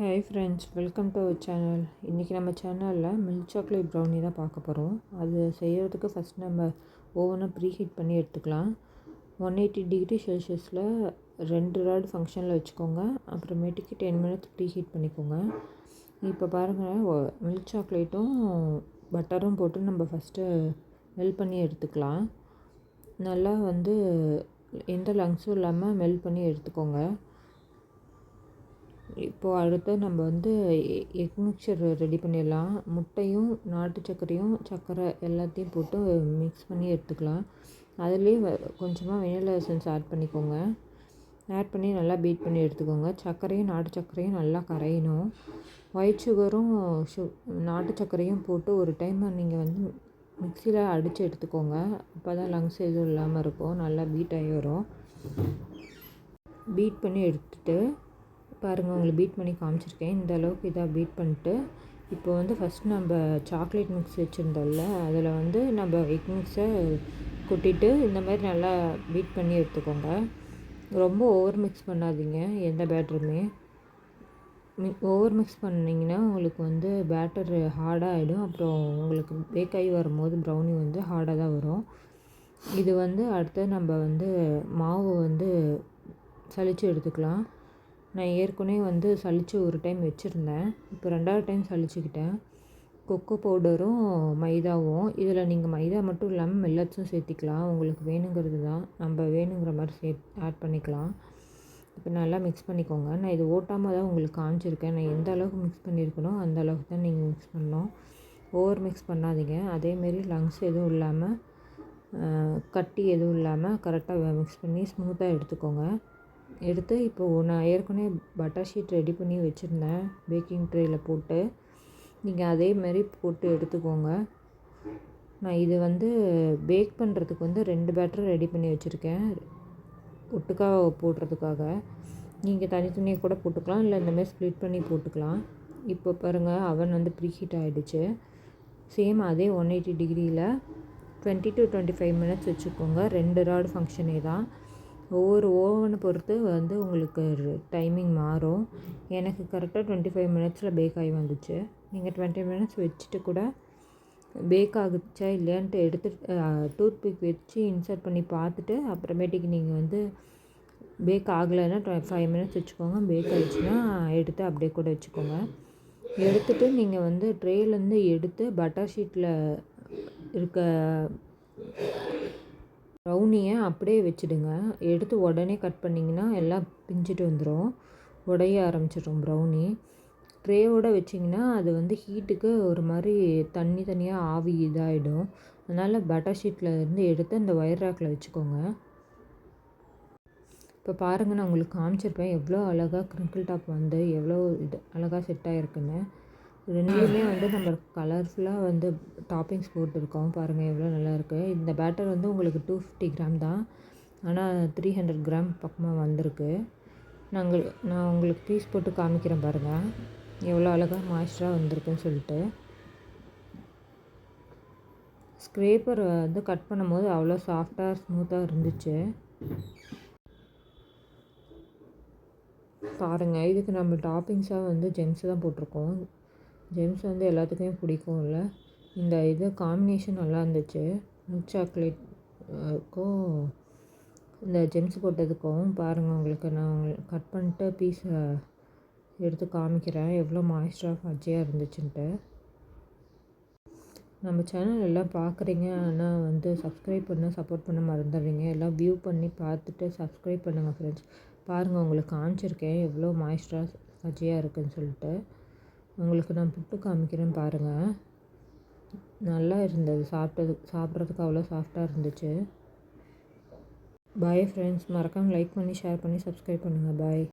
Hi friends, welcome to our channel. இன்றைக்கி நம்ம சேனலில் மில்க் சாக்லேட் ப்ரௌனி தான் பார்க்க போகிறோம். அது செய்கிறதுக்கு ஃபஸ்ட் நம்ம ஓவனை ப்ரீ ஹீட் பண்ணி எடுத்துக்கலாம். 180 டிகிரி செல்சியஸில் 2 ராட் ஃபங்க்ஷனில் வச்சுக்கோங்க. அப்புறமேட்டுக்கு 10 மினிட்ஸ் ப்ரீ ஹீட் பண்ணிக்கோங்க. இப்போ பாருங்கள், மில்க் சாக்லேட்டும் பட்டரும் போட்டு நம்ம ஃபஸ்ட்டு மெல்ட் பண்ணி எடுத்துக்கலாம். நல்லா எந்த லங்ஸும் இல்லாமல் மெல்ட் பண்ணி எடுத்துக்கோங்க. இப்போது அடுத்து நம்ம எக் மிக்சர் ரெடி பண்ணிடலாம். முட்டையும் நாட்டு சர்க்கரையும் சர்க்கரை எல்லாத்தையும் போட்டு மிக்ஸ் பண்ணி எடுத்துக்கலாம். அதுலேயே கொஞ்சமாக வெனிலா எசன்ஸ் ஆட் பண்ணிக்கோங்க. ஆட் பண்ணி நல்லா பீட் பண்ணி எடுத்துக்கோங்க. சர்க்கரையும் நாட்டு சர்க்கரையும் நல்லா கரையணும். ஒயிட் சுகரும் நாட்டு சர்க்கரையும் போட்டு ஒரு டைம் நீங்கள் மிக்சியில் அடித்து எடுத்துக்கோங்க. அப்போ தான் லங்ஸ் எதுவும் இல்லாமல் இருக்கும். நல்லா பீட் ஆகி வரும். பீட் பண்ணி எடுத்துகிட்டு பாருங்கள், உங்களுக்கு பீட் பண்ணி காமிச்சிருக்கேன். இந்த அளவுக்கு இதாக பீட் பண்ணிட்டு இப்போ ஃபஸ்ட் நம்ம சாக்லேட் மிக்ஸ் வச்சுருந்தோம்ல, அதில் நம்ம எக் மிக்ஸை கொட்டிட்டு இந்த மாதிரி நல்லா பீட் பண்ணி எடுத்துக்கோங்க. ரொம்ப ஓவர் மிக்ஸ் பண்ணாதீங்க. எந்த பேட்டருமே ஓவர் மிக்ஸ் பண்ணிங்கன்னா உங்களுக்கு பேட்டர் ஹார்டாக ஆகிடும். அப்புறம் உங்களுக்கு பேக் ஆகி வரும்போது ப்ரௌனி ஹார்டாக தான் வரும். இது அடுத்து நம்ம மாவு சலித்து எடுத்துக்கலாம். நான் ஏற்கனவே சலித்து ஒரு டைம் வச்சுருந்தேன். இப்போ 2வது டைம் சலிச்சுக்கிட்டேன். கொக்கோ பவுடரும் மைதாவும், இதில் நீங்கள் மைதா மட்டும் இல்லாமல் மில்லட்ஸும் சேர்த்திக்கலாம். உங்களுக்கு வேணுங்கிறது தான், நம்ம வேணுங்கிற மாதிரி ஆட் பண்ணிக்கலாம். இப்போ நல்லா மிக்ஸ் பண்ணிக்கோங்க. நான் இது ஓட்டாமல் தான் உங்களுக்கு காமிச்சிருக்கேன். நான் எந்த அளவுக்கு மிக்ஸ் பண்ணியிருக்கணும் அந்த அளவுக்கு தான் நீங்கள் மிக்ஸ் பண்ணணும். ஓவர் மிக்ஸ் பண்ணாதீங்க. அதேமாரி லங்ஸ் எதுவும் இல்லாமல் கட்டி எதுவும் இல்லாமல் கரெக்டாக மிக்ஸ் பண்ணி ஸ்மூத்தாக எடுத்துக்கோங்க. எடுத்து இப்போது நான் ஏற்கனவே பட்டர் ஷீட் ரெடி பண்ணி வச்சுருந்தேன். பேக்கிங் ட்ரேயில் போட்டு நீங்கள் அதேமாரி போட்டு எடுத்துக்கோங்க. நான் இது பேக் பண்ணுறதுக்கு 2 பேட்டர் ரெடி பண்ணி வச்சுருக்கேன், ஒட்டுக்கா போடுறதுக்காக. நீங்கள் தனித்தனியாக கூட போட்டுக்கலாம், இல்லை இந்தமாதிரி ஸ்ப்ளிட் பண்ணி போட்டுக்கலாம். இப்போ பாருங்கள், அவன் ப்ரீ ஹீட் ஆகிடுச்சு. சேம் அதே 180 டிகிரியில் 20 to 25 மினிட்ஸ் வச்சுக்கோங்க. 2 ராட் ஃபங்க்ஷனே தான். ஒவ்வொரு ஓவனை பொறுத்து உங்களுக்கு டைமிங் மாறும். எனக்கு கரெக்டாக 25 மினிட்ஸில் பேக் ஆகி வந்துச்சு. நீங்கள் 20 மினிட்ஸ் வச்சுட்டு கூட பேக் ஆகுச்சா இல்லையான்ட்டு எடுத்து டூத் பிக் வச்சு இன்சர்ட் பண்ணி பார்த்துட்டு அப்புறமேட்டுக்கு நீங்கள் பேக் ஆகலைன்னா 5 மினிட்ஸ் வச்சுக்கோங்க. பேக் ஆகிடுச்சுன்னா எடுத்து அப்படியே கூட வச்சுக்கோங்க. எடுத்துகிட்டு நீங்கள் ட்ரேலேருந்து எடுத்து பட்டர் ஷீட்டில் இருக்க ப்ரௌனியை அப்படியே வச்சுடுங்க. எடுத்து உடனே கட் பண்ணிங்கன்னா எல்லாம் பிஞ்சிட்டு வந்துடும், உடைய ஆரம்பிச்சிடும் ப்ரௌனி. ட்ரேவோடு வச்சிங்கன்னா அது ஹீட்டுக்கு ஒரு மாதிரி தனியாக ஆவி இதாகிடும். அதனால் பட்டர் ஷீட்டில் எடுத்து அந்த ஒயர் ரேக்கில் வச்சுக்கோங்க. இப்போ பாருங்கள், நான் உங்களுக்கு காமிச்சிருப்பேன் எவ்வளோ அழகாக க்ரிங்கிள் டாப் எவ்வளோ இது அழகாக செட் ஆகிருக்குன்னு. ரெண்டுலேயுமே நம்ம கலர்ஃபுல்லாக டாப்பிங்ஸ் போட்டிருக்கோம். பாருங்கள் எவ்வளோ நல்லாயிருக்கு. இந்த பேட்டர் உங்களுக்கு 250 கிராம் தான், ஆனால் 300 கிராம் பக்கமாக வந்திருக்கு. நான் உங்களுக்கு பீஸ் போட்டு காமிக்கிறேன் பாருங்கள், எவ்வளோ அழகாக மாய்ஸ்சராக வந்திருக்குன்னு சொல்லிட்டு. ஸ்க்ரேப்பர் கட் பண்ணும்போது அவ்வளோ சாஃப்டாக ஸ்மூத்தாக இருந்துச்சு. பாருங்கள், இதுக்கு நம்ம டாப்பிங்ஸாக ஜெம்ஸ் தான் போட்டிருக்கோம். ஜெம்ஸ் எல்லாத்துக்குமே பிடிக்கும்ல. இந்த காம்பினேஷன் நல்லா இருந்துச்சு. மில்க் சாக்லேட்க்கும் இந்த ஜெம்ஸ் போட்டதுக்கும். பாருங்கள், உங்களுக்கு நான் கட் பண்ணிட்டு பீஸை எடுத்து காமிக்கிறேன் எவ்வளோ மாய்ஸ்சராக ஃபஜ்ஜியாக இருந்துச்சுன்ட்டு. நம்ம சேனல் எல்லாம் பார்க்குறீங்க, ஆனால் சப்ஸ்கிரைப் பண்ண சப்போர்ட் பண்ண மறந்துடுறீங்க. எல்லாம் வியூ பண்ணி பார்த்துட்டு சப்ஸ்கிரைப் பண்ணுங்கள் ஃப்ரெண்ட்ஸ். பாருங்கள், உங்களுக்கு காமிச்சிருக்கேன் எவ்வளோ மாய்ஸ்சராக ஃபஜ்ஜியாக இருக்குதுன்னு சொல்லிட்டு. உங்களுக்கு நான் புட்டு காமிக்கிறேன் பாருங்கள். நல்லா இருந்தது, சாப்பிட்றதுக்கு அவ்வளோ சாஃப்டாக இருந்துச்சு. பாய் ஃப்ரெண்ட்ஸ், மறக்காமல் லைக் பண்ணி ஷேர் பண்ணி சப்ஸ்கிரைப் பண்ணுங்கள். பாய்.